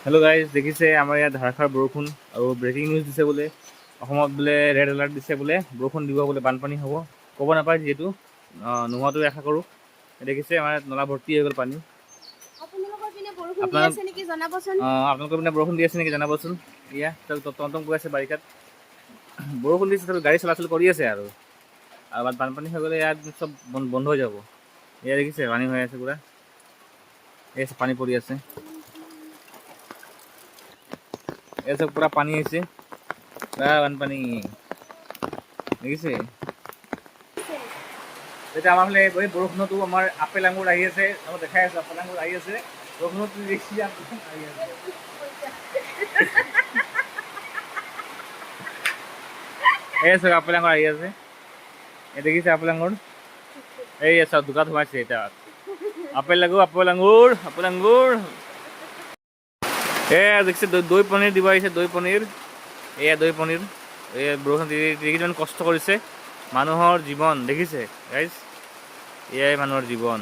Hello' guys, দেখিছে আমাৰ ইয়াত ধাৰাসাৰ বৰষুণ আৰু ব্ৰেকিং নিউজ দিছে বোলে অসমত বোলে ৰেড এলাৰ্ট দিছে বোলে বৰষুণ দিব বোলে বানপানী হ'ব। ক'ব নাপায় যিহেতু নোহোৱাটোৱে আশা কৰোঁ। দেখিছে আমাৰ ইয়াত নলা ভৰ্তি হৈ গ'ল পানী। আপোনালোকৰ পিনে বৰষুণ দি আছে নেকি জনাবচোন। আপোনালোকৰ পিনে বৰষুণ দি আছে নেকি জনাবচোন। এয়া টমটম গৈ আছে বাৰিষাত বৰষুণ দিছে, গাড়ী চলাচল কৰি আছে আৰু বানপানী হৈ গ'লে ইয়াত চব বন্ধ হৈ যাব। এয়া দেখিছে পানী হৈ আছে পূৰা, এই পানী পৰি আছে। এই চব পুৰা পানী হৈছে, পুৰা বানপানী দেখিছে। এতিয়া আমাৰ ফালে এই বৰষুণতো আমাৰ আপেল আঙুৰ আহি আছে, আমাৰ দেখাই আছে আপেল আঙুৰ আহি আছে বৰষুণত আহি আছে। এই চব আপেল আঙুৰ আহি আছে, এই দেখিছে আপেল আঙুৰ এই চব দোকান সোমাইছে এতিয়া আপেল লাগো আপেল আঙুৰ আপেল আঙুৰ। এয়া দেখিছে দৈ পনীৰ দিব আহিছে, দৈ পনীৰ। এয়া দৈ পনীৰ, এই বৰষুণ কিমান কষ্ট কৰিছে মানুহৰ জীৱন দেখিছে গাইজ, এয়াই মানুহৰ জীৱন।